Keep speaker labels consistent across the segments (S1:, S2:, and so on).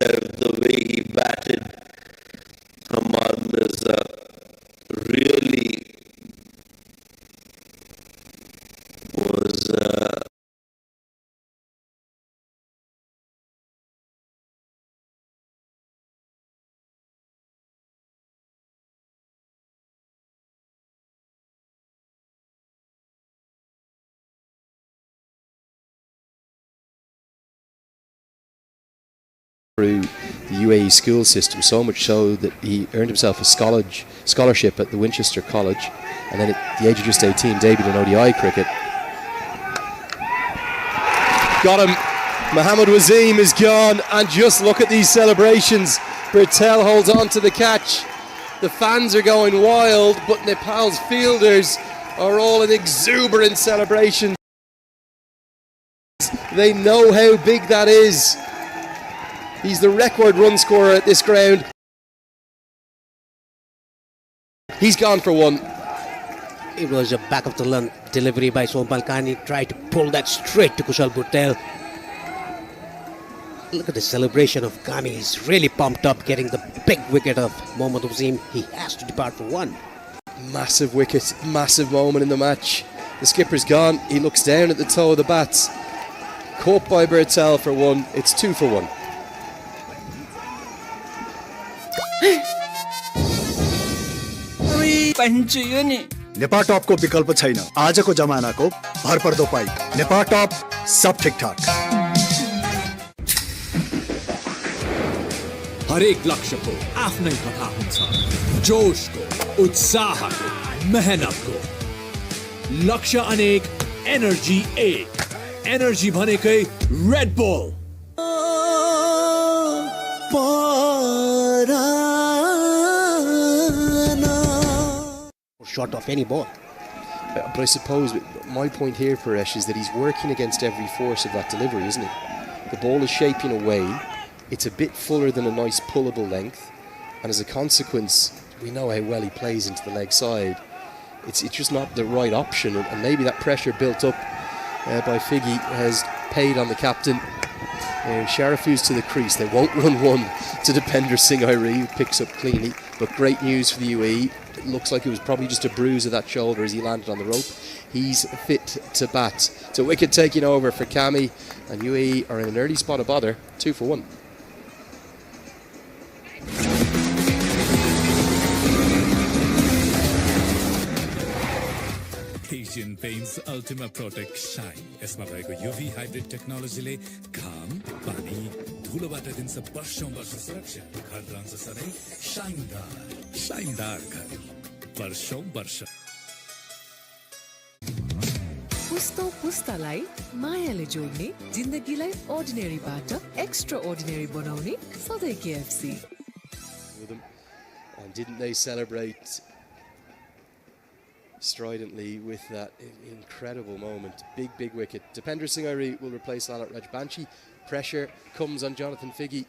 S1: himself the way he batted. Hamad Mirza really was
S2: through the UAE school system, so much so that he earned himself a scholarship at the Winchester College, and then at the age of just 18 debuted in ODI cricket. Got him. Mohammad Wasim is gone, and just look at these celebrations. Bertel holds on to the catch. The fans are going wild, but Nepal's fielders are all in exuberant celebrations. They know how big that is. He's the record run scorer at this ground. He's gone for one.
S3: It was a back of the lung delivery by Sompal Kani. Tried to pull that straight to Kushal Bhurtel. Look at the celebration of Kani. He's really pumped up getting the big wicket of Mohammad Wasim. He has to depart for one.
S2: Massive wicket, massive moment in the match. The skipper's gone. He looks down at the toe of the bats. Caught by Bertel for one. It's 2 for 1.
S4: Nepal top को विकल्प छैन आजको जमानाको भरपर्दो pipe Nepal top सब ठीकठाक
S5: हरेक लक्ष्यको आफ्नै कथा हुन्छ जोशको उत्साहको मेहनतको लक्ष्य अनेक एनर्जी एक एनर्जी भनेकै Red bull
S3: Shot off any ball.
S2: But I suppose my point here, Paresh, is that he's working against every force of that delivery, isn't he? The ball is shaping away. It's a bit fuller than a nice pullable length. And as a consequence, we know how well he plays into the leg side. It's just not the right option. And maybe that pressure built up by Figgy has paid on the captain. Sharafu's to the crease. They won't run one to Dipender Singh Airi, who picks up cleanly. But great news for the UAE. It looks like it was probably just a bruise of that shoulder as he landed on the rope. He's fit to bat. It's a wicket taking over for Kami, and UAE are in an early spot of bother, 2 for 1.
S5: Asian Paints Ultima Protect Shine. यसमा भएको UV hybrid technology ले घाम, पानी, धुलोबाट दिन्छ वर्षौं वर्ष सुरक्षा. घर रहन्छ सधैँ शाइनदार घर. वर्षौं वर्ष.
S6: पुस्तालाई मायाले जोड्ने जिन्दगीलाई ordinaryबाट extraordinary बनाउने सधैँ KFC.
S2: And didn't they celebrate stridently with that incredible moment. Big wicket. Dipender Singh Airi will replace Lalit Rajbanshi. Pressure comes on Jonathan Figgy.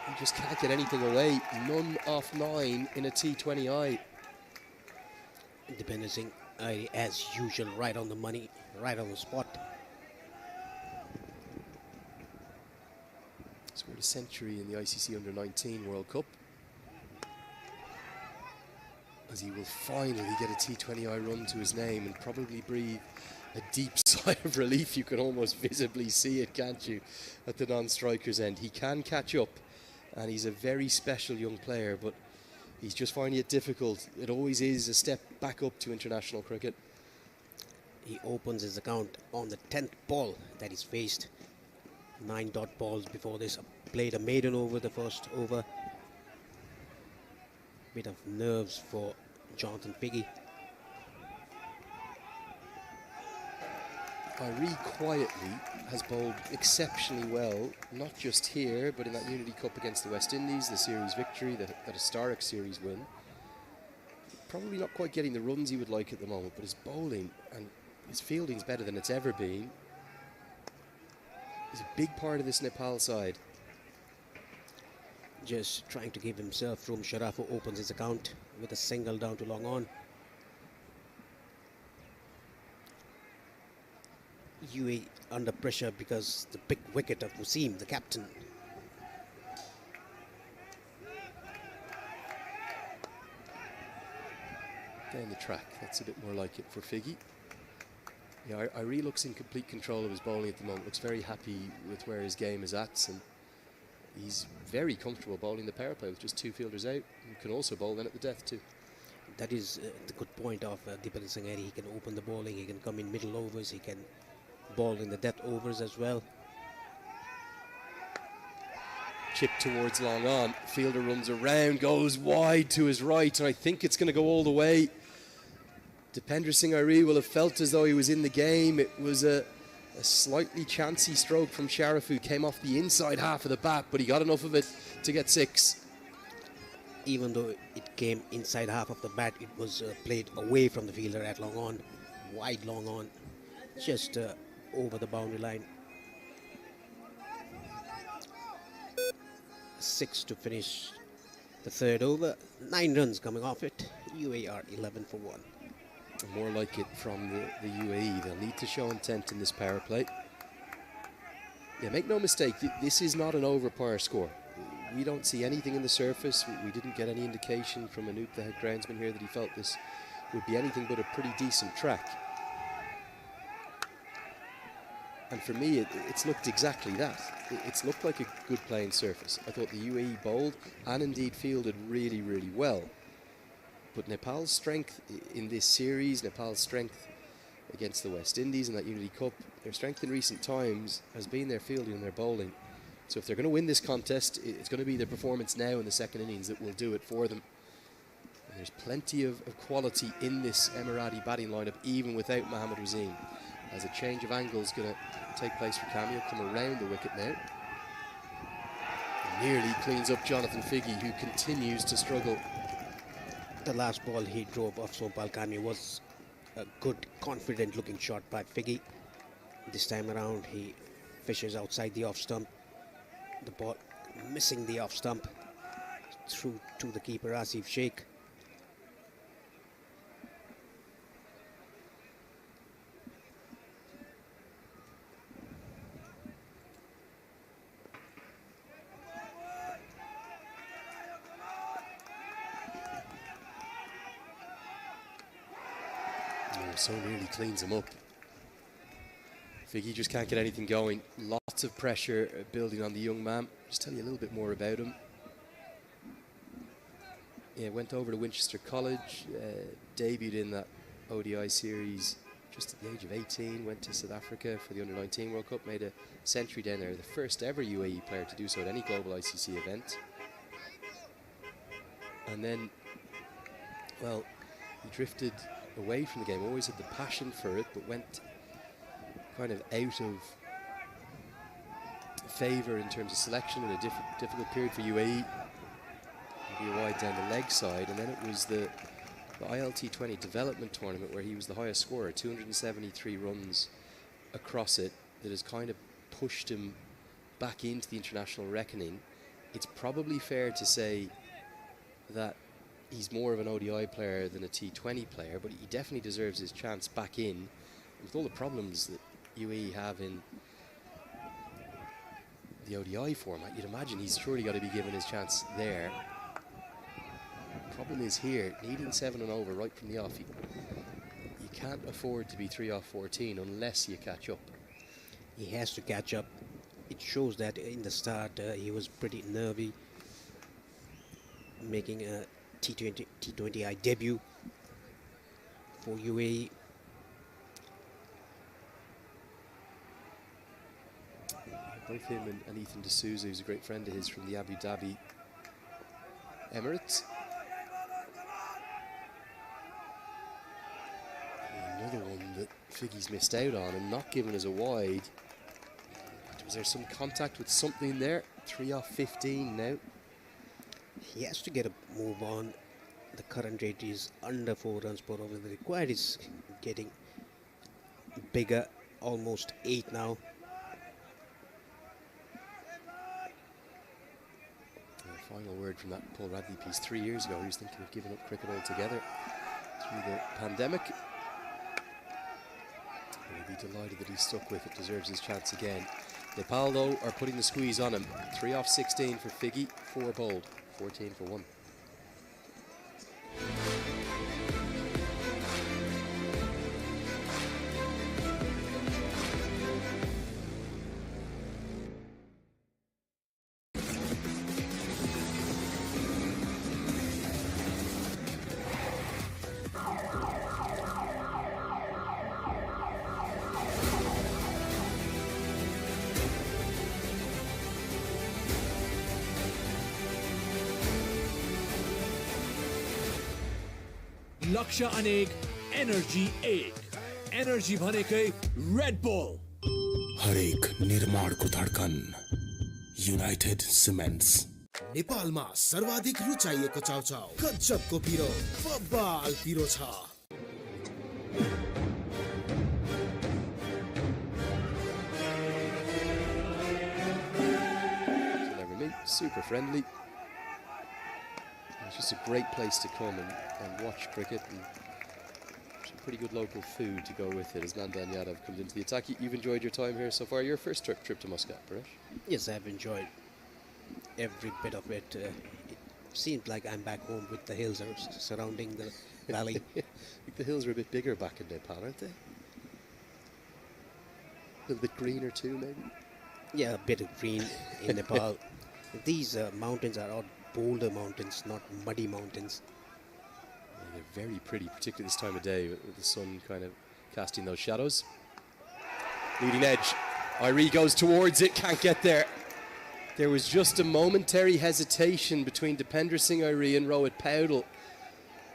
S2: He just can't get anything away. None off 9 in a T20I.
S3: Dipender Singh Airi, as usual, right on the money, right on the spot.
S2: Scored a century in the ICC Under-19 World Cup. As he will finally get a T20I run to his name and probably breathe a deep sigh of relief. You can almost visibly see it, can't you, at the non-striker's end. He can catch up, and he's a very special young player, but he's just finding it difficult. It always is a step back up to international cricket.
S3: He opens his account on the 10th ball that he's faced. 9 dot balls before this. Played a maiden over the first over. Bit of nerves for Jonathan Figgy.
S2: Airi quietly has bowled exceptionally well, not just here, but in that Unity Cup against the West Indies, the series victory, that historic series win. Probably not quite getting the runs he would like at the moment, but his bowling and his fielding's better than it's ever been. He's a big part of this Nepal side.
S3: Just trying to give himself room. Sharafu opens his account with a single down to long on. UAE under pressure because the big wicket of Wasim, the captain,
S2: down the track. That's a bit more like it for Figgy. Yeah, Irie looks in complete control of his bowling at the moment. Looks very happy with where his game is at, and he's very comfortable bowling the power play with just 2 fielders out. He can also bowl then at the death too.
S3: That is the good point of Deepan Sangheri. He can open the bowling, he can come in middle overs, he can bowl in the death overs as well.
S2: Chip towards long on. Fielder runs around, goes wide to his right, and I think it's going to go all the way. Dipender Singh Irie will have felt as though he was in the game. It was a slightly chancy stroke from Sharif, who came off the inside half of the bat, but he got enough of it to get 6.
S3: Even though it came inside half of the bat, it was played away from the fielder at long on, wide long on, just over the boundary line. 6 to finish the third over. 9 runs coming off it. UAE are 11 for 1.
S2: More like it from the UAE. They'll need to show intent in this power play. Yeah, make no mistake, this is not an over-par score. We don't see anything in the surface. We didn't get any indication from Anoop, the head groundsman here, that he felt this would be anything but a pretty decent track. And for me, it's looked exactly that. It's looked like a good playing surface. I thought the UAE bowled and indeed fielded really, really well. But Nepal's strength in this series, Nepal's strength against the West Indies in that Unity Cup, their strength in recent times has been their fielding and their bowling. So if they're going to win this contest, it's going to be their performance now in the second innings that will do it for them. And there's plenty of quality in this Emirati batting lineup, even without Mohammad Wasim. As a change of angle is going to take place for Cameo, come around the wicket now. And nearly cleans up Jonathan Figgy, who continues to struggle.
S3: The last ball he drove off Sompal Cameo was a good, confident-looking shot by Figgy. This time around, he fishes outside the off stump. The ball missing the off stump through to the keeper Asif Sheikh.
S2: So nearly cleans him up. Figgy just can't get anything going. Lots of pressure building on the young man. Just tell you a little bit more about him. Yeah, went over to Winchester College, debuted in that ODI series just at the age of 18, went to South Africa for the Under-19 World Cup, made a century down there, the first ever UAE player to do so at any global ICC event. And then, well, he drifted away from the game, always had the passion for it, but went kind of out of favour in terms of selection in a difficult period for UAE. Maybe a wide down the leg side, and then it was the ILT20 development tournament where he was the highest scorer, 273 runs across it, that has kind of pushed him back into the international reckoning. It's probably fair to say that he's more of an ODI player than a T20 player, but he definitely deserves his chance back in. With all the problems that UAE have in the ODI format, you'd imagine he's surely got to be given his chance there. Problem is here, needing 7 and over right from the off, you can't afford to be 3 off 14 unless you catch up.
S3: He has to catch up. It shows that in the start he was pretty nervy, making a T20I debut for UAE.
S2: Both him and Ethan D'Souza, who's a great friend of his from the Abu Dhabi Emirates. Another one that Figgy's missed out on and not given as a wide. Was there some contact with something there? 3 off 15 now.
S3: He has to get a move on. The current rate is under 4 runs per over. The required is getting bigger, almost 8 now.
S2: Final word from that Paul Radley piece 3 years ago. He was thinking of giving up cricket altogether through the pandemic. He'll be delighted that he's stuck with it, deserves his chance again. Nepal, though, are putting the squeeze on him. 3 off 16 for Figgy, 4 bowled, 14 for 1.
S5: लक्ष्य अनेक energy एक energy भनेकै Red bull
S7: हरेक निर्माणको धड्कन United cements नेपालमा सर्वाधिक रुचाइएको चाउचाउ गजबको पिरो बब्बाल पिरो छ
S2: super friendly. It's just a great place to come and watch cricket, and some pretty good local food to go with it as Nandan Yadav comes into the attack. You've enjoyed your time here so far. Your first trip to Muscat, Paresh?
S3: Yes, I've enjoyed every bit of it. It seems like I'm back home with the hills surrounding the valley.
S2: I think the hills are a bit bigger back in Nepal, aren't they? A little bit greener too, maybe?
S3: Yeah, a bit of green in Nepal. These mountains are all boulder mountains, not muddy mountains.
S2: Yeah, they're very pretty, particularly this time of day with the sun kind of casting those shadows. Leading edge. Irie goes towards it, can't get there. There was just a momentary hesitation between Dipender Singh Irie and Rohit Powdell.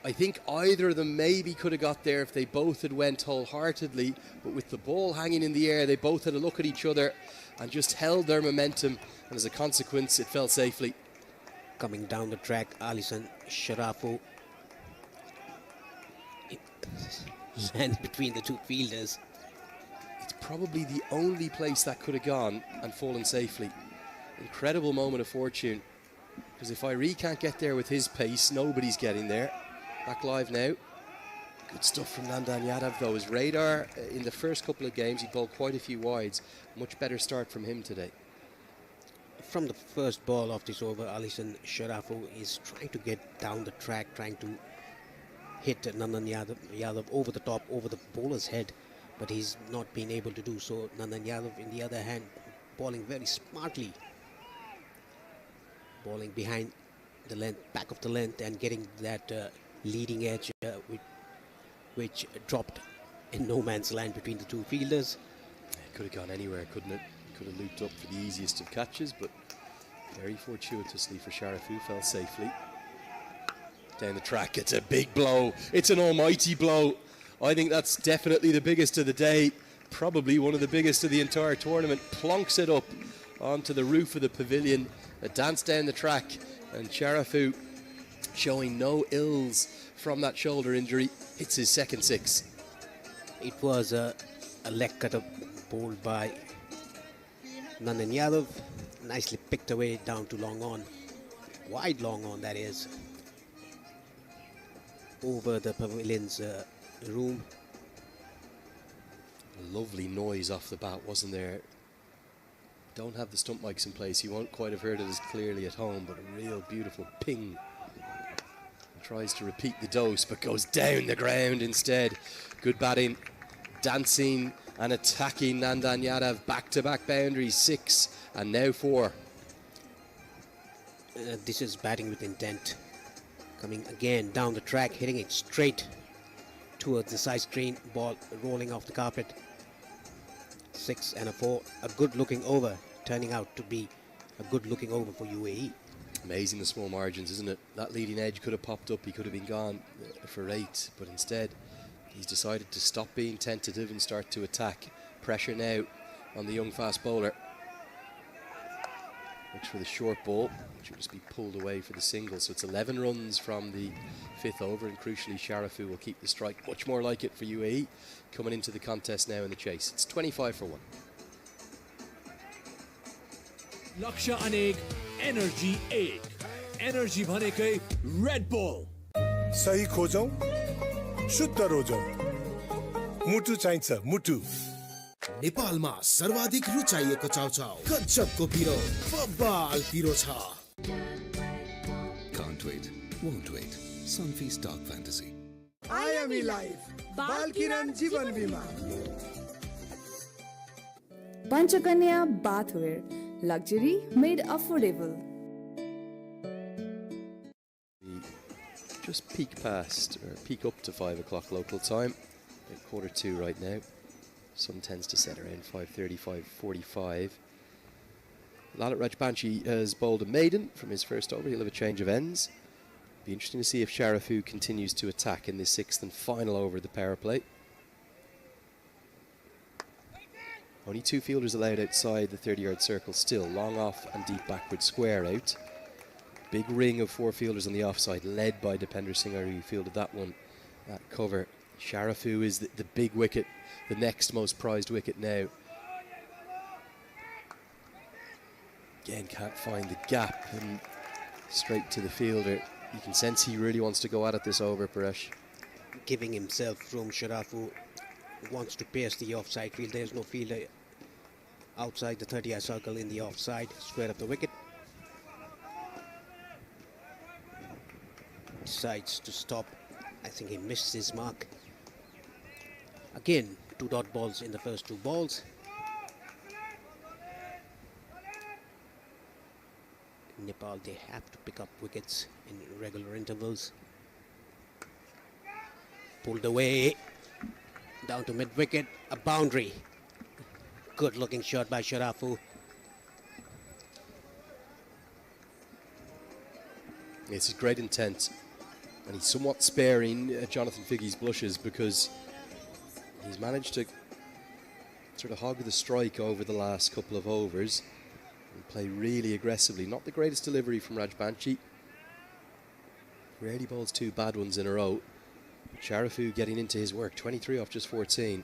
S2: I think either of them maybe could have got there if they both had went wholeheartedly, but with the ball hanging in the air, they both had a look at each other and just held their momentum, and as a consequence, it fell safely.
S3: Coming down the track, Alison Sharafu landed between the two fielders.
S2: It's probably the only place that could have gone and fallen safely. Incredible moment of fortune, because if Irie can't get there with his pace, nobody's getting there. Back live now. Good stuff from Nandan Yadav though. His radar in the first couple of games, he bowled quite a few wides. Much better start from him today.
S3: From the first ball of this over, Alison Sharafu is trying to get down the track, trying to hit Nandan Yadav over the top, over the bowler's head, but he's not been able to do so. Nandan Yadav, in the other hand, bowling very smartly, bowling behind the length, back of the length, and getting that leading edge which dropped in no man's land between the two fielders.
S2: It could have gone anywhere, couldn't it? Could have looped up for the easiest of catches, but very fortuitously for Sharafu, fell safely. Down the track, it's a big blow. It's an almighty blow. I think that's definitely the biggest of the day, probably one of the biggest of the entire tournament. Plonks it up onto the roof of the pavilion, a dance down the track, and Sharafu, showing no ills from that shoulder injury, hits his second six.
S3: It was a leg cutter bowled by Nandan Yadav, nicely picked away down to long on, wide long on that is, over the pavilion's room.
S2: A lovely noise off the bat, wasn't there? Don't have the stump mics in place, you won't quite have heard it as clearly at home, but a real beautiful ping. Tries to repeat the dose, but goes down the ground instead. Good batting, dancing and attacking Nandan Yadav. Back-to-back boundaries, 6 and now 4.
S3: This is batting with intent. Coming again down the track, hitting it straight towards the side screen. Ball rolling off the carpet. 6 and a 4. A good-looking over, turning out to be a good-looking over for UAE.
S2: Amazing the small margins, isn't it? That leading edge could have popped up, he could have been gone for 8, but instead he's decided to stop being tentative and start to attack. Pressure now on the young fast bowler. Looks for the short ball, which will just be pulled away for the single. So it's 11 runs from the 5th over, and crucially Sharafu will keep the strike. Much more like it for UAE coming into the contest now in the chase. It's 25 for 1.
S5: लक्ष्य अनेक energy एक energy भनेकै Red Bull
S8: सही खोजौं शुद्ध रोजौं मुटु चाहिन्छ मुटु
S7: नेपालमा सर्वाधिक रुचाइएको चाउचाउ गजबको पिरो बब्बाल पिरो छ
S9: Can't wait, won't wait. Sunfeast Dark Fantasy.
S8: आयामी लाइफ बालकिरण जीवन बीमा
S10: Panchakanya Bathware, luxury made affordable.
S2: Just peak past, or peak up to 5 o'clock local time. At 1:45 right now. Sun tends to set around 5:30, 5:45. Lalit Rajbanshi has bowled a maiden from his first over. He'll have a change of ends. Be interesting to see if Sharafu continues to attack in this 6th and final over of the power play. Only 2 fielders allowed outside the 30-yard circle still. Long off and deep backward square out. Big ring of 4 fielders on the offside, led by Dipender Singh, who fielded that one at cover. Sharafu is the big wicket, the next most prized wicket now. Again, can't find the gap and straight to the fielder. You can sense he really wants to go at it this over, Paresh.
S3: Giving himself room, Sharafu wants to pierce the offside field. There's no fielder outside the 30-yard circle in the offside, square of the wicket. Decides to stop. I think he missed his mark. Again, 2 dot balls in the first 2 balls. Nepal, they have to pick up wickets in regular intervals. Pulled away, down to mid-wicket, a boundary. Good looking shot by Sharafu.
S2: It's great intent, and he's somewhat sparing Jonathan Figge's blushes because he's managed to sort of hog the strike over the last couple of overs and play really aggressively. Not the greatest delivery from Rajbanshi. Rarely bowls 2 bad ones in a row. Sharafu getting into his work, 23 off just 14.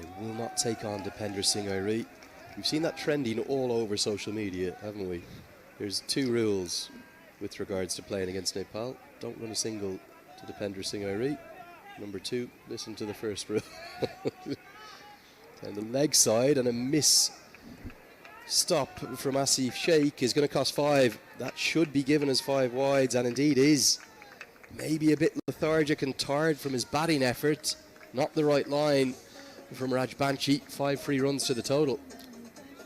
S2: They will not take on Dipender Singh. We've seen that trending all over social media, haven't we? There's 2 rules with regards to playing against Nepal. Don't run a single to Dipender Singh. Number 2, listen to the first rule. Down the leg side, and a miss stop from Asif Sheikh is going to cost 5. That should be given as 5 wides, and indeed is. Maybe a bit lethargic and tired from his batting effort. Not the right line from Rajbanshi. 5 free runs to the total.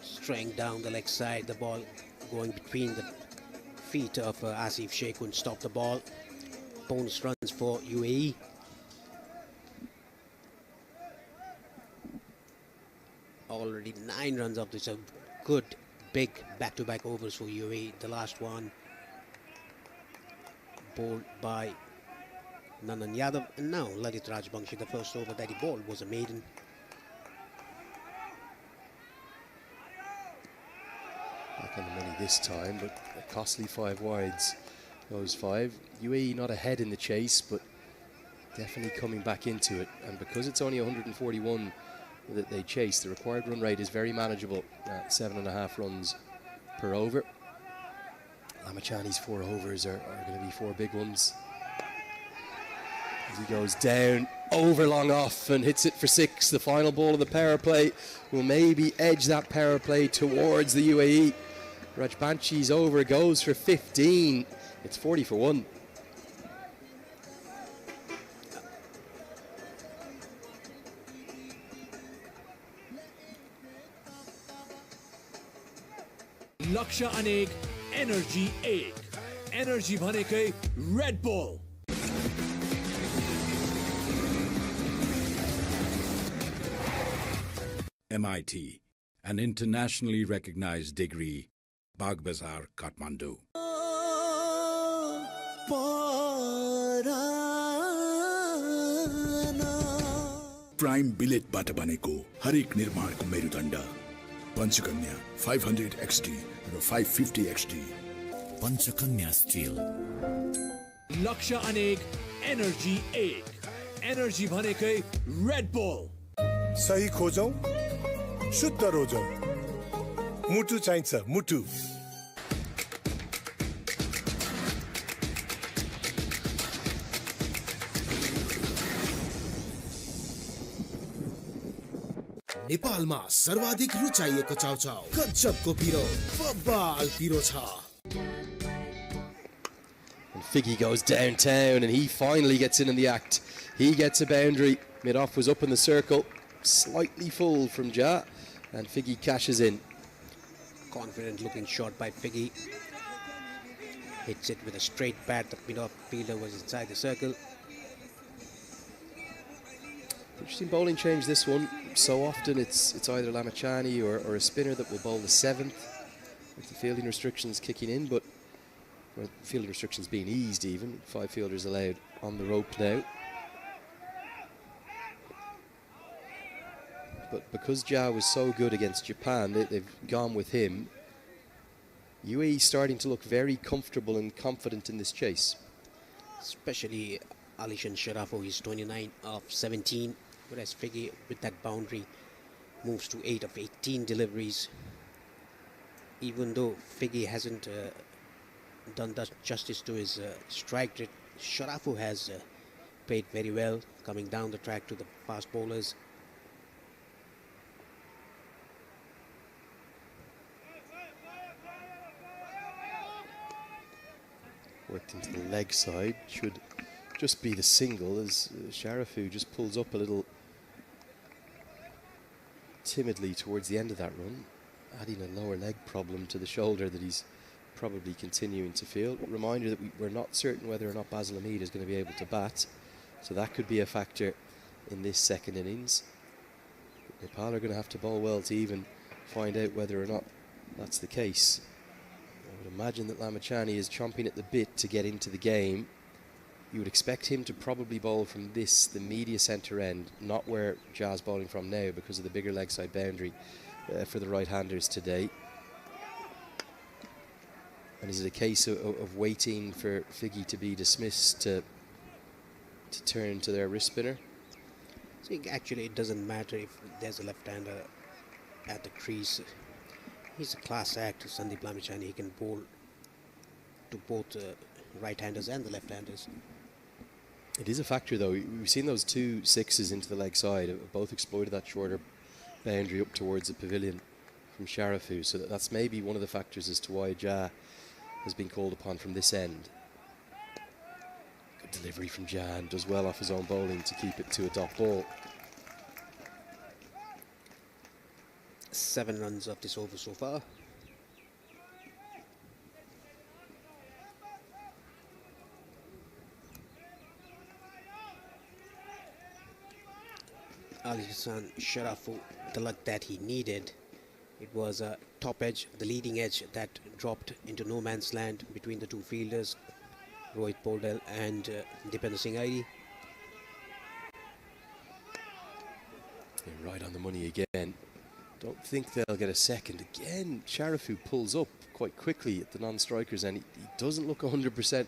S3: Straying down the leg side, the ball going between the feet of Asif Sheikh, couldn't stop the ball. Bonus runs for UAE. Already 9 runs of this, a good big back-to-back overs for UAE. The last one bowled by Nanan Yadav, and now Lalit Rajbanshi. The first over that he bowled was a maiden.
S2: Back on the money this time, but a costly 5 wides. Those 5. UAE not ahead in the chase, but definitely coming back into it. And because it's only 141 that they chase, the required run rate is very manageable at 7.5 runs per over. Lamachani's 4 overs are going to be 4 big ones. As he goes down, over long off and hits it for 6. The final ball of the power play will maybe edge that power play towards the UAE. Rajbanshi's over goes for 15. It's 40 for 1.
S5: लक्ष्य अनेक energy 1 energy भनेकै Red Bull MIT, an internationally recognized degree, Bagbazar, Kathmandu.
S11: Prime बिलेटबाट बनेको हरेक निर्माणको मेरुदण्ड Panchakanya 500 XD र 550 XD
S5: Panchakanya steel लक्ष्य अनेक एनर्जी 1 एनर्जी भनेकै रेड बुल
S8: सही खोजौं शुद्ध रोजौं मुटु चाहिन्छ मुटु
S7: नेपालमा सर्वाधिक रुचाइएको चाउचाउ गजबको पिरो बब्बाल पिरो छ.
S2: And Figgy goes downtown and he finally gets in the act. He gets a boundary. Mid-off was up in the circle, slightly full from Ja, and Figgy cashes in.
S3: Confident looking shot by Figgy. Hits it with a straight bat. The mid-off fielder was inside the circle.
S2: Interesting bowling change this one. So often it's either Lamachani or a spinner that will bowl the 7th with the fielding restrictions kicking in, but Well, field restrictions being eased even. 5 fielders allowed on the rope now. But because Jha was so good against Japan, they've gone with him. UAE starting to look very comfortable and confident in this chase.
S3: Especially Alishan Sharafo, he's 29 of 17, whereas Figgy with that boundary moves to 8 of 18 deliveries. Even though Figgy hasn't done justice to his strike rate, Sharafo has played very well, coming down the track to the fast bowlers.
S2: Worked into the leg side, should just be the single as Sharafu just pulls up a little timidly towards the end of that run, adding a lower leg problem to the shoulder that he's probably continuing to feel. Reminder that we're not certain whether or not Basil Hamid is going to be able to bat, so that could be a factor in this second innings. Nepal are going to have to bowl well to even find out whether or not that's the case. I would imagine that Lamachani is chomping at the bit to get into the game. You would expect him to probably bowl from the media centre end, not where Jha's bowling from now because of the bigger leg side boundary for the right-handers today. And is it a case of waiting for Figgy to be dismissed to turn to their wrist spinner?
S3: So actually, it doesn't matter if there's a left-hander at the crease. He's a class act, Sandeep Lamachani. He can bowl to both right-handers and the left-handers.
S2: It is a factor, though. We've seen those 2 sixes into the leg side. Both exploited that shorter boundary up towards the pavilion from Sharafu. So that's maybe one of the factors as to why Jha has been called upon from this end. Good delivery from Jha, and does well off his own bowling to keep it to a dot ball.
S3: 7 runs of this over so far. Alishan Sharafo, the luck that he needed. It was a top edge, the leading edge that dropped into no man's land between the 2 fielders, Rohit Poldal and Dipender Singh Airi.
S2: Right on the money again. Don't think they'll get a second. Again, Sharafu pulls up quite quickly at the non-strikers, and he doesn't look 100%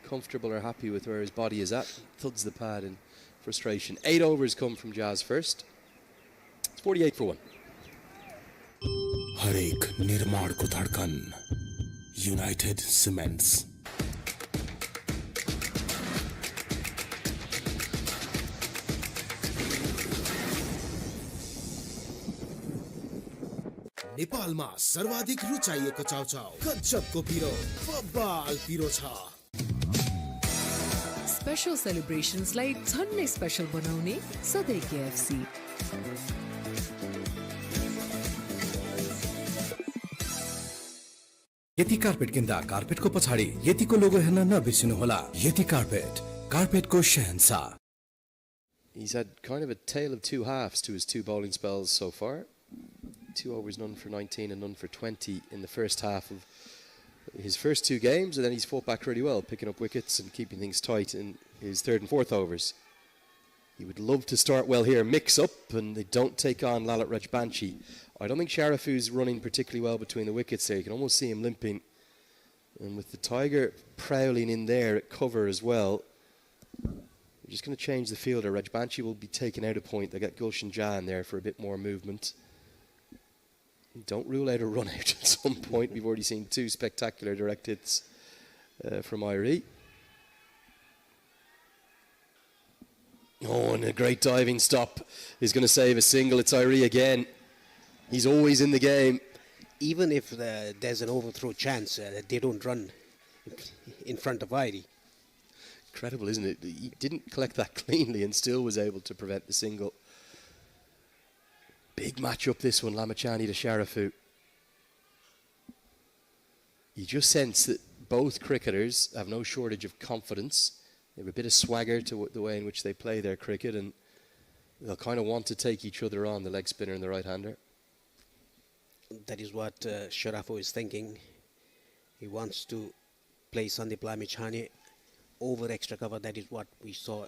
S2: comfortable or happy with where his body is at. Thuds the pad in frustration. 8 overs come from Jha's first. It's 48 for 1.
S7: हरेक निर्माणको धड्कन United cements नेपालमा सर्वाधिक रुचाइएको चाउचाउ गजबको पिरो बब्बाल पिरो छ
S6: special सेलिब्रेशन्सलाई झन्नै special बनाउने सधैँ KFC.
S12: यति carpet किन्दा कार्पेटको पछाडि यतिको लोगो हेर्न नबिर्सिनु होला। यति carpet, कार्पेटको Shahenshah.
S2: He's had kind of a tale of 2 halves to his 2 bowling spells so far. 2 overs, none for 19 and none for 20 in the first half of his first 2 games, and then he's fought back really well, picking up wickets and keeping things tight in his 3rd and 4th overs. He would love to start well here, mix up, and they don't take on Lalit Rajbanshi. I don't think Sharafu's running particularly well between the wickets there. You can almost see him limping. And with the Tiger prowling in there at cover as well, we're just going to change the fielder. Rajbanshi will be taken out a point. They get Gulshan Jha in there for a bit more movement. Don't rule out a run out at some point. We've already seen 2 spectacular direct hits from Irie. Oh, and a great diving stop is going to save a single. It's Irie again. He's always in the game.
S3: Even if there's an overthrow chance, they don't run in front of Irie.
S2: Incredible, isn't it? He didn't collect that cleanly and still was able to prevent the single. Big matchup this one, Lamachani to Sharafu. You just sense that both cricketers have no shortage of confidence. They have a bit of swagger to the way in which they play their cricket, and they'll kind of want to take each other on, the leg spinner and the right-hander.
S3: That is what Sharafo is thinking. He wants to play Sandeep Lamichhane over extra cover. That is what we saw,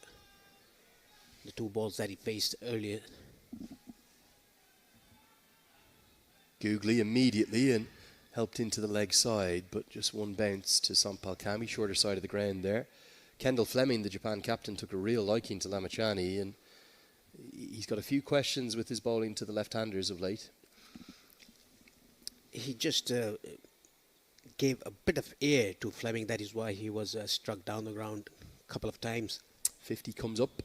S3: the two balls that he faced earlier.
S2: Googly immediately and helped into the leg side, but just one bounce to Sampal Kami, shorter side of the ground there. Kendall Fleming, the Japan captain, took a real liking to Lamichhane, and he's got a few questions with his bowling to the left-handers of late.
S3: He just gave a bit of air to Fleming. That is why he was struck down the ground a couple of times.
S2: 50 comes up.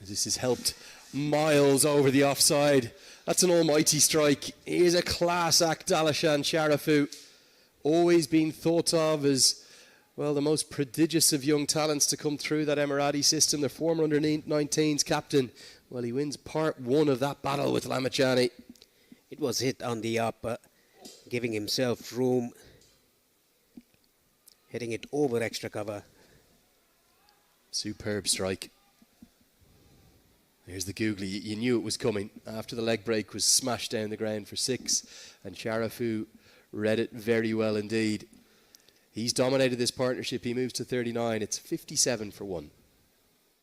S2: This has helped miles over the offside. That's an almighty strike. He is a class act, Dalashan Sharafu. Always been thought of as, well, the most prodigious of young talents to come through that Emirati system. The former under-19s captain. Well, he wins part one of that battle with Lamichhane.
S3: It was hit on the upper, giving himself room, hitting it over extra cover.
S2: Superb strike. Here's the googly. You knew it was coming. After the leg break was smashed down the ground for 6, and Sharafu read it very well indeed. He's dominated this partnership. He moves to 39. It's 57 for 1.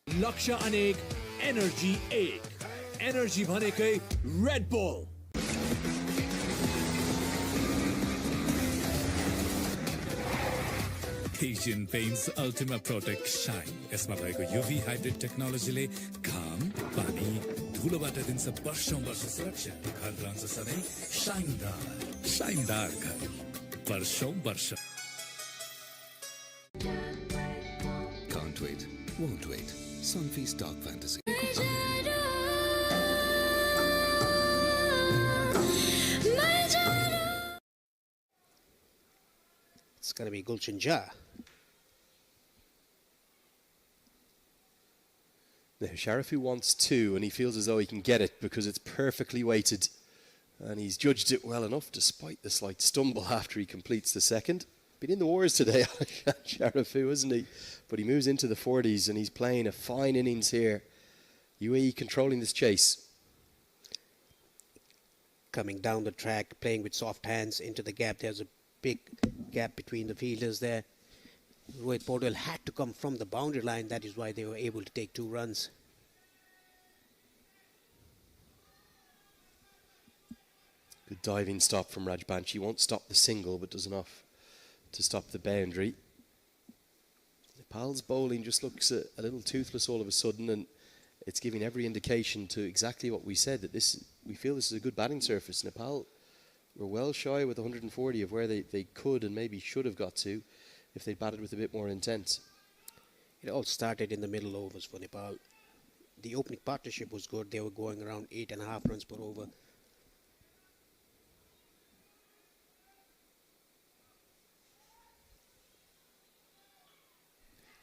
S5: Laksha Anek, Energy 8. Energy Bhanekai, Red Bull. Asian Paints Ultima Protect Shine. यसमा भएको UV hybrid टेक्नोलोजीले घाम, पानी, धुलोबाट दिन्छ वर्षौं वर्ष सुरक्षा। घर रहन्छ सधैँ शाइनदार, शाइनदार घर, वर्षौं वर्ष।
S9: Can't wait, won't wait. Sunfeast Dark Fantasy.
S3: It's going to be Gulshan Jah.
S2: Now, Sharafu wants 2, and he feels as though he can get it because it's perfectly weighted. And he's judged it well enough despite the slight stumble after he completes the second. Been in the wars today, Sharafu, isn't he? But he moves into the 40s, and he's playing a fine innings here. UAE controlling this chase.
S3: Coming down the track, playing with soft hands into the gap. There's a big gap between the fielders there. Rohit Paudel had to come from the boundary line. That is why they were able to take 2 runs.
S2: Good diving stop from Rajbanshi. Won't stop the single, but does enough to stop the boundary. Nepal's bowling just looks a little toothless all of a sudden, and it's giving every indication to exactly what we said, that we feel this is a good batting surface. Nepal were well shy with 140 of where they could and maybe should have got to if they batted with a bit more intent.
S3: It all started in the middle overs for Nepal. The opening partnership was good. They were going around 8.5 runs per over.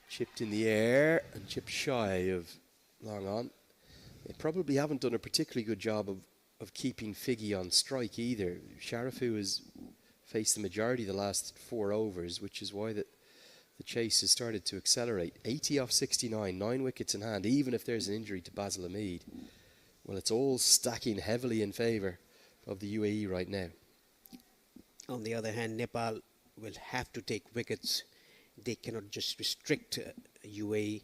S2: Chipped in the air and chipped shy of long on. They probably haven't done a particularly good job of keeping Figgy on strike either. Sharafu has faced the majority of the last 4 overs, which is why the chase has started to accelerate. 80 off 69, 9 wickets in hand, even if there's an injury to Basil Hamid. Well, it's all stacking heavily in favour of the UAE right now.
S3: On the other hand, Nepal will have to take wickets. They cannot just restrict UAE.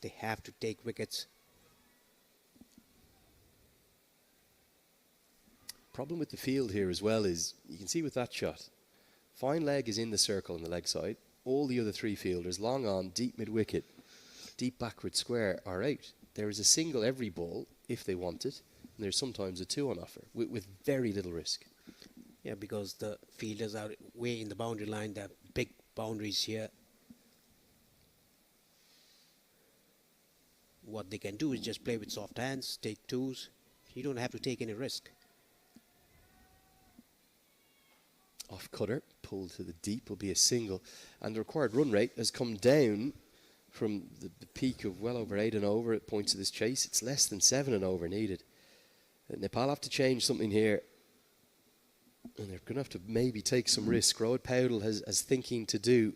S3: They have to take wickets.
S2: Problem with the field here as well is, you can see with that shot, fine leg is in the circle on the leg side. All the other 3 fielders, long on, deep mid-wicket, deep backward square, are out. There is a single every ball, if they want it, and there's sometimes a 2 on offer, with very little risk.
S3: Yeah, because the fielders are way in the boundary line. There are big boundaries here. What they can do is just play with soft hands, take 2s. You don't have to take any risk.
S2: Off cutter, pulled to the deep, will be a single. And the required run rate has come down from the peak of well over 8 and over at points of this chase. It's less than 7 and over needed. Nepal have to change something here. And they're going to have to maybe take some risk. Rohit Paudel has thinking to do.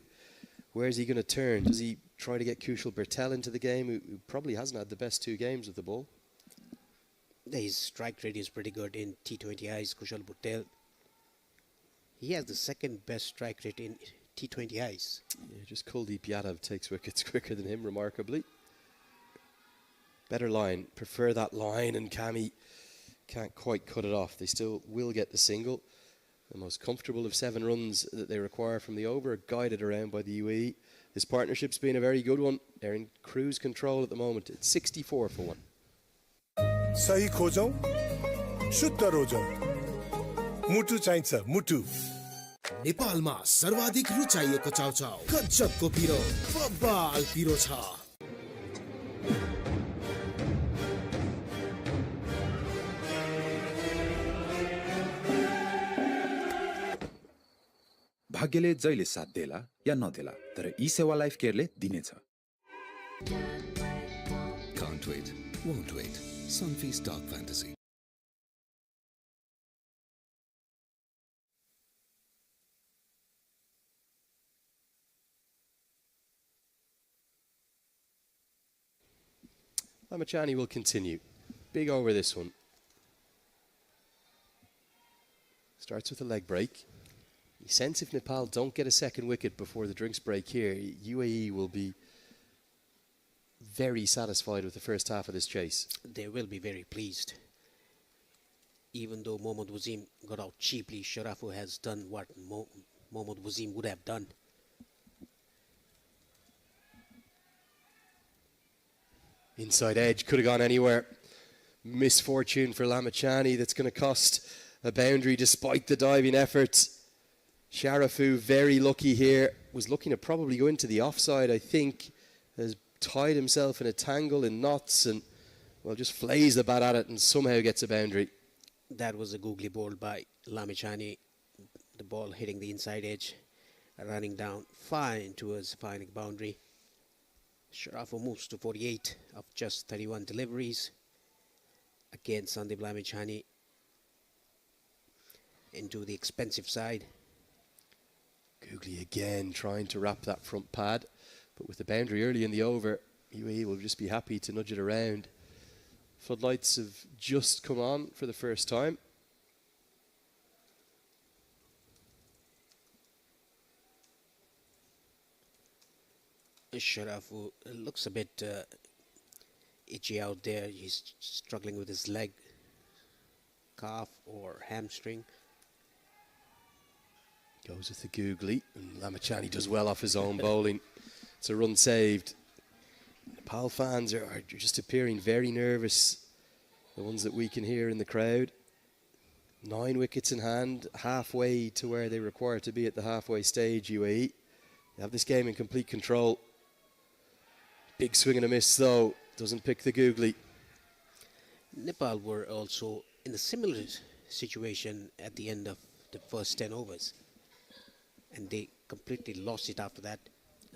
S2: Where's he going to turn? Does he try to get Kushal Bertel into the game, who probably hasn't had the best 2 games with the ball?
S3: His strike rate is pretty good in T20Is, Kushal Bertel. He has the second best strike rate in T20 ice.
S2: Yeah, just Kuldeep Yadav takes wickets quicker than him, remarkably. Better line. Prefer that line, and Cammy can't quite cut it off. They still will get the single. The most comfortable of 7 runs that they require from the over, guided around by the UAE. This partnership's been a very good one. They're in cruise control at the moment. It's 64 for 1.
S13: सही खोजौं शुद्ध रोजौं मुटु चाहिन्छ मुटु
S7: नेपालमा सर्वाधिक रुचाइएको चाउचाउ गजबको पिरो बब्बाल पिरो छ
S14: भाग्यले जहिले साथ देला या नदेला तर ई सेवा लाइफ केयरले दिनेछ
S9: Can't wait, won't wait. Sunfeast Dark Fantasy.
S2: Lamachani will continue. Big over this one. Starts with a leg break. You sense if Nepal don't get a second wicket before the drinks break here, UAE will be very satisfied with the first half of this chase.
S3: They will be very pleased. Even though Mohammad Wasim got out cheaply, Sharafu has done what Mohammad Wasim would have done.
S2: Inside edge, could have gone anywhere. Misfortune for Lamachani, that's going to cost a boundary despite the diving efforts. Sharafu, very lucky here, was looking to probably go into the offside, I think. Has tied himself in a tangle in knots and, well, just flays the bat at it and somehow gets a boundary.
S3: That was a googly ball by Lamachani. The ball hitting the inside edge, running down fine towards the final boundary. Sharafu moves to 48 of just 31 deliveries. Again, Sandeep Lamachani into the expensive side.
S2: Googly again trying to wrap that front pad, but with the boundary early in the over, UAE will just be happy to nudge it around. Floodlights have just come on for the first time.
S3: Sharafu looks a bit itchy out there. He's struggling with his leg, calf or hamstring.
S2: Goes with the googly, and Lamachani does well off his own bowling. It's a run saved. Nepal fans are just appearing very nervous, the ones that we can hear in the crowd. 9 wickets in hand, halfway to where they require to be at the halfway stage, UAE. They have this game in complete control. Big swing and a miss though, doesn't pick the googly.
S3: Nepal were also in a similar situation at the end of the first 10 overs. And they completely lost it after that.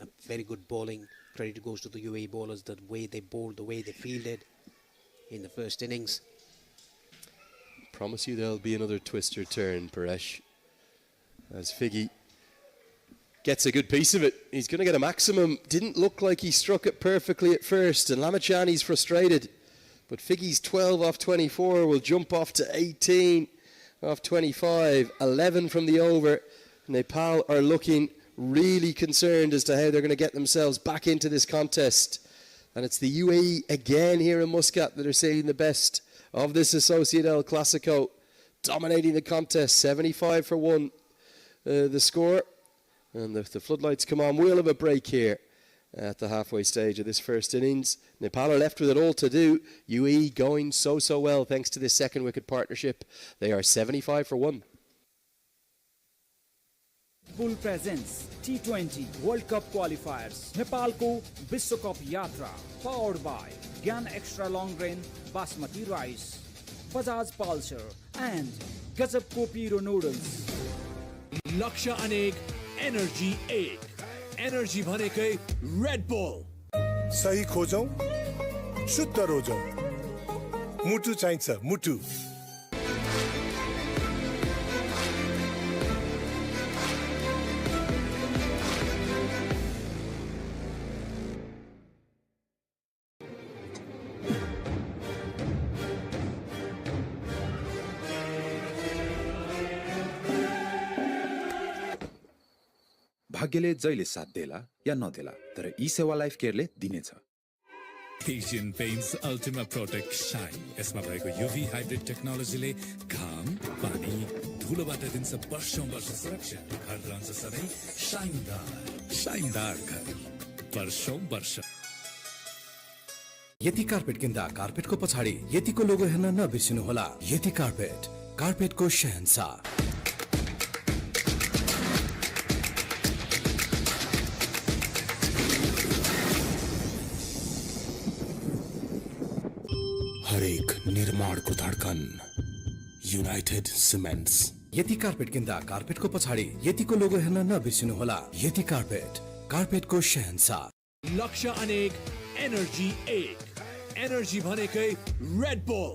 S3: A very good bowling. Credit goes to the UAE bowlers, the way they bowled, the way they fielded in the first innings.
S2: Promise you there'll be another twister turn, Paresh. As Figgy gets a good piece of it. He's going to get a maximum. Didn't look like he struck it perfectly at first, and Lamachani's frustrated. But Figgy's 12 off 24 will jump off to 18 off 25. 11 from the over. Nepal are looking really concerned as to how they're going to get themselves back into this contest. And it's the UAE again here in Muscat that are seeing the best of this associate EL-CLASICO, dominating the contest. 75 for 1 the score. And if the floodlights come on, we'll have a break here at the halfway stage of this first innings. Nepal are left with it all to do. UAE going so well thanks to this second wicket partnership. They are 75 for 1.
S15: Bull presents T20 World Cup qualifiers. Nepalको विश्व cup यात्रा powered by Gyan Extra Long Grain Basmati Rice, Bajaj Pulsar and Gazab Piro Noodles.
S5: लक्ष्य अनेक energy एक energy भनेकै Red Bull
S13: सही खोजौं शुद्ध रोजौं मुटु चाहिन्छ मुटु
S14: भाग्यले जहिले साथ देला या नदेला तर ई सेवा लाइफ केयरले दिनेछ।
S5: Asian Paints Ultima Protect Shine यसमा भएको युभी हाइब्रिड टेक्नोलोजीले घाम पानी धुलोबाट दिन्छ वर्षौं वर्ष सुरक्षा। घर रहन्छ सधैँ शाइनदार घर वर्षौं वर्ष।
S12: यति कार्पेट किन्दा कार्पेटको पछाडि यतिको लोगो हेर्न नबिर्सिनुहोला। यति कार्पेट, कार्पेटको शहंशाह।
S7: हरेक निर्माणको धड्कन युनाइटेड सिमेन्ट्स।
S12: यति कार्पेट किन्दा कार्पेटको पछाडि यतिको लोगो हेर्न नबिर्सिनुहोला। यति कार्पेट, कार्पेटको शहंशाह।
S16: लक्ष्य अनेक, एनर्जी एक। एनर्जी भनेकै Red Bull.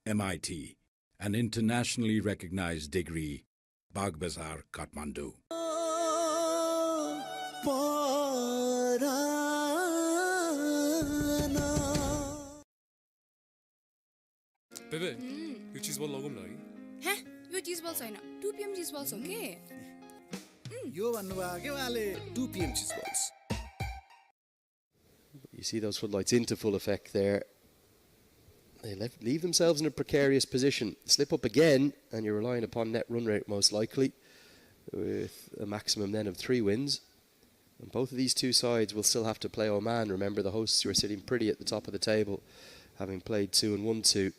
S11: MIT, an internationally recognized degree, Bagh Bazaar, Kathmandu.
S17: बेबे यो चीज बल लगाउँ न है।
S18: हे यो चीज बल छैन 2 PM चीज बल्स हो के
S4: यो भन्नुभयो के वाले 2 PM cheese balls.
S2: You see those floodlights into full effect there. They leave themselves in a precarious position. Slip up again, and you're relying upon net run rate most likely, with a maximum then of 3 wins. And both of these two sides will still have to play Oman. Remember, the hosts who are sitting pretty at the top of the table, having played 2 and 1-2.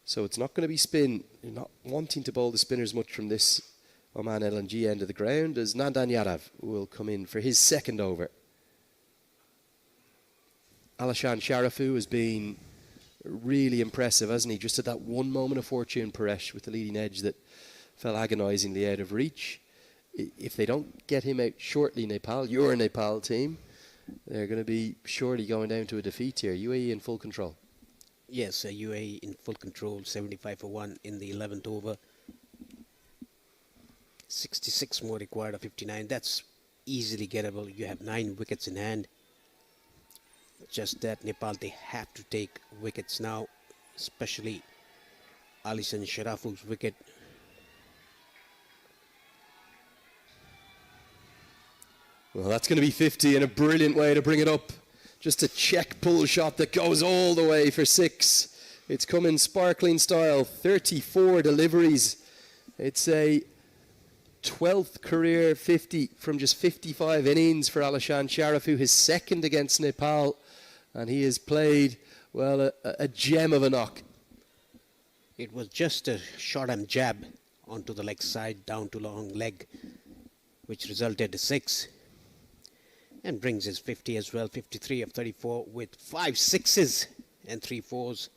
S2: So it's not going to be spin. You're not wanting to bowl the spinners much from this Oman LNG end of the ground, as Nandan Yadav will come in for his second over. Alishan Sharafu has been really impressive, hasn't he? Just at that one moment of fortune, Paresh, with the leading edge that fell agonisingly out of reach. If they don't get him out shortly, Nepal, your Nepal team, they're going to be surely going down to a defeat here. UAE in full control.
S3: Yes, UAE in full control, 75 for 1 in the 11th over. 66 more required of 59. That's easily gettable. You have 9 wickets in hand. Just that Nepal, they have to take wickets now, especially Alishan Sharafu's wicket.
S2: Well, that's going to be 50 and a brilliant way to bring it up. Just a check pull shot that goes all the way for 6. It's come in sparkling style, 34 deliveries. It's a 12th career 50 from just 55 innings for Alishan Sharafu, his second against Nepal. And he has played, well, a gem of a knock.
S3: It was just a short arm jab onto the leg side, down to long leg, which resulted in 6. And brings his 50 as well, 53 of 34 with 5 sixes and 3 fours.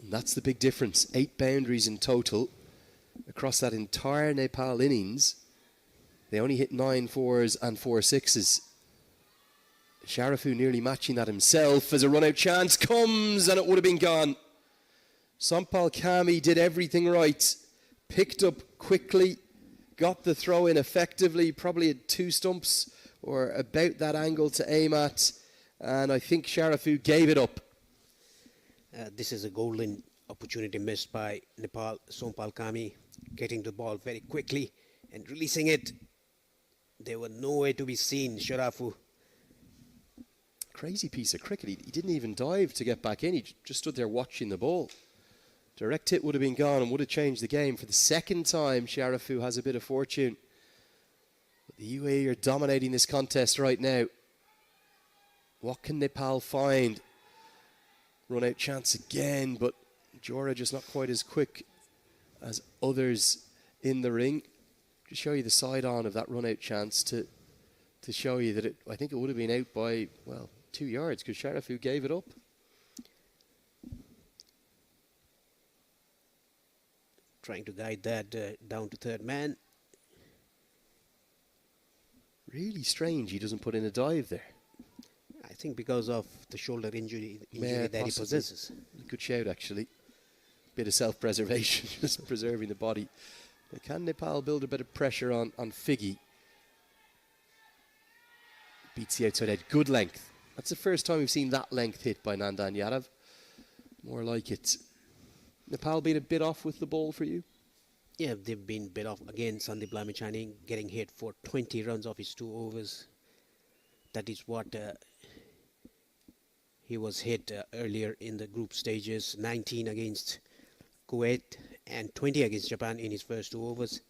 S2: And that's the big difference. 8 boundaries in total across that entire Nepal innings. They only hit 9 fours and 4 sixes. Sharafu nearly matching that himself as a run-out chance comes, and it would have been gone. Sampal Kami did everything right. Picked up quickly, got the throw in effectively, probably had 2 stumps or about that angle to aim at, and I think Sharafu gave it up.
S3: This is a golden opportunity missed by Nepal. Sampal Kami getting the ball very quickly and releasing it. There were nowhere to be seen. Sharafu.
S2: Crazy piece of cricket. He didn't even dive to get back in. He just stood there watching the ball. Direct hit would have been gone and would have changed the game. For the second time, Sharafu has a bit of fortune. But the UAE are dominating this contest right now. What can Nepal find? Run out chance again, but Jora just not quite as quick as others in the ring. To show you the side on of that run out chance to show you that I think it would have been out by, well, 2 yards because Sharafu gave it up.
S3: Trying to guide that down to third man.
S2: Really strange he doesn't put in a dive there.
S3: I think because of the shoulder injury that he possesses.
S2: Good shout, actually. Bit of self-preservation, just preserving the body. Can Nepal build a bit of pressure on Figgy? beats the outside edge. Good length. That's the first time we've seen that length hit by Nandan Yadav. More like it. Nepal been a bit off with the ball for you?
S3: Yeah, they've been bit off. Again, Sandeep Lamichhane getting hit for 20 runs off his 2 overs. That is what he was hit earlier in the group stages. 19 against Kuwait and 20 against Japan in his first 2 overs.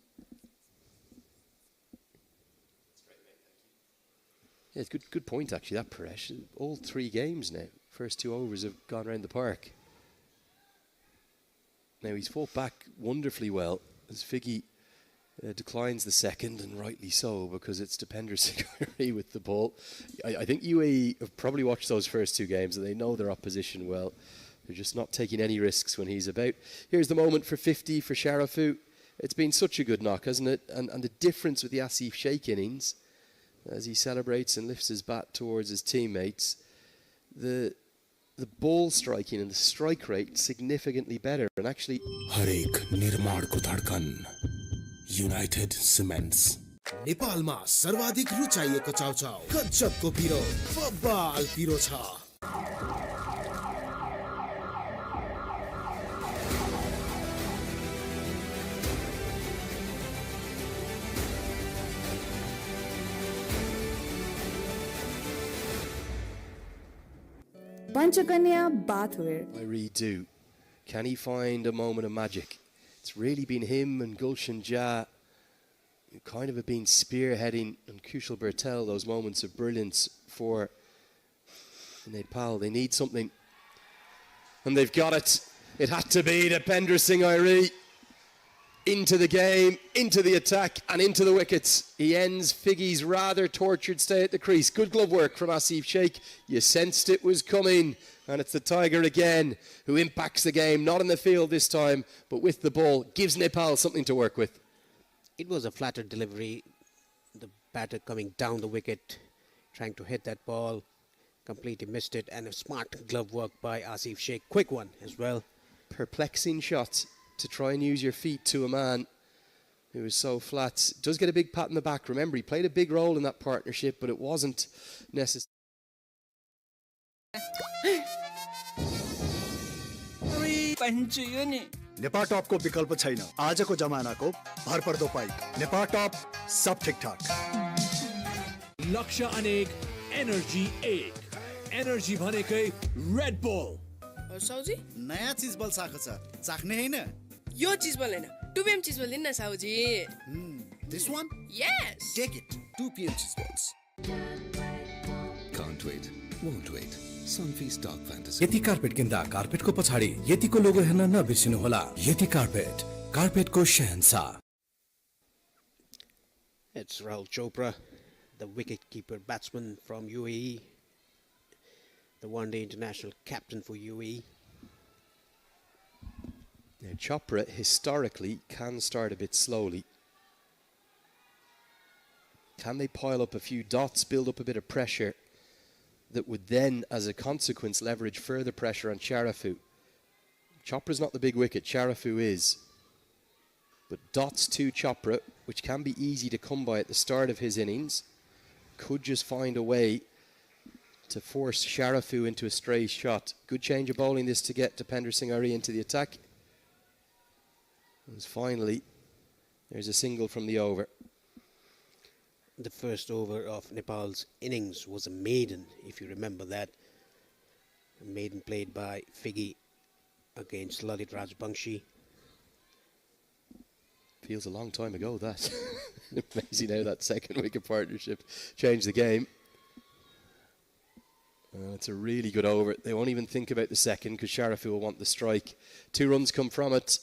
S2: Yeah, it's good point actually, that Paresh. All 3 games now. First 2 overs have gone around the park. Now he's fought back wonderfully well as Figgy declines the second, and rightly so, because it's Dipender Singh with the ball. I think UAE have probably watched those first 2 games and they know their opposition well. They're just not taking any risks when he's about. Here's the moment for 50 for Sharafu. It's been such a good knock, hasn't it? And the difference with the Asif Sheikh innings, as he celebrates and lifts his bat towards his teammates, the ball striking and the strike rate significantly better. And actually,
S12: हरेक निर्माणको धड्कन United cements
S7: नेपालमा सर्वाधिक रुचाइएको चाउचाउ गजबको पिरो बब्बाल पिरो छ।
S10: Panchakanya bathware.
S2: I really do. Can he find a moment of magic? It's really been him and Gulshan Jah who kind of have been spearheading, and Kushal Bertel, those moments of brilliance for Nepal. They need something, and they've got it. It had to be Dipender Singh Airi into the game, into the attack, and into the wickets. He ends Figgy's rather tortured stay at the crease. Good glove work from Asif Sheikh. You sensed it was coming, and it's the Tiger again who impacts the game, not in the field this time, but with the ball. Gives Nepal something to work with.
S3: It was a flattered delivery. The batter coming down the wicket, trying to hit that ball, completely missed it, and a smart glove work by Asif Sheikh. Quick one as well.
S2: Perplexing shot to try and use your feet to a man who is so flat. Does get a big pat in the back. Remember, he played a big role in that partnership, but it wasn't necessary.
S4: Nepal टपको विकल्प छैन। आजको जमानाको भरपर्दो pipe Nepal टप सब ठिकठाक।
S16: लक्ष्य अनेक energy एक energy भनेकै रेड बुल।
S18: साउजी
S4: नयाँ चीज बल साखो छ, चाख्ने हैन?
S18: यो चीज बल हैन, 2 PM चीज बल दिन न Sauji.
S4: This one?
S18: Yes.
S4: Take it. 2 PM cheese balls.
S9: Can't wait, won't wait. Sunfy Stock Fantasy.
S12: Yati carpet किन्दा कार्पेटको पछाडि यतिको लोगो हेर्न नबिर्सिनु होला। यति carpet, कार्पेटको Shahenshah.
S3: It's Rahul Chopra, the wicket-keeper batsman from UAE, the one-day international captain for UAE.
S2: Now, Chopra historically can start a bit slowly. Can they pile up a few dots, build up a bit of pressure that would then, as a consequence, leverage further pressure on Sharafu? Chopra's not the big wicket, Sharafu is. But dots to Chopra, which can be easy to come by at the start of his innings, could just find a way to force Sharafu into a stray shot. Good change of bowling this to get Dipender Singh Airi into the attack. And finally, there's a single from the over.
S3: The first over of Nepal's innings was a maiden, if you remember that. A maiden played by Figgy against Lalit Rajbangshi.
S2: Feels a long time ago, that. Amazing how that second wicket partnership changed the game. It's a really good over. They won't even think about the second because Sharafu will want the strike. 2 runs come from it.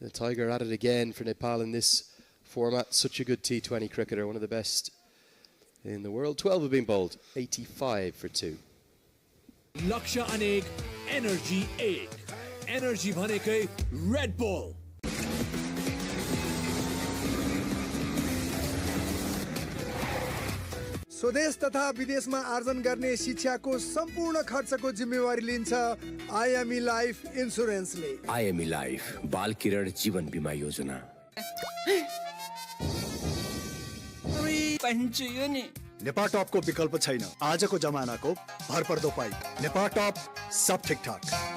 S2: The Tiger at it again for Nepal in this format. Such a good T20 cricketer, one of the best in the world. 12 have been bowled, 85 for 2.
S16: लक्ष्य अनेक energy एक energy भनेकै Red bull.
S8: स्वदेश तथा विदेशमा आर्जन गर्ने शिक्षाको सम्पूर्ण खर्चको जिम्मेवारी लिन्छ आइएमई लाइफ इन्स्योरेन्सले।
S19: आइएमई लाइफ बाल किरण जीवन बीमा योजना।
S4: नेपाल टपको विकल्प छैन। आजको जमानाको भरपर्दो पाइप नेपाल टप सब ठिकठाक।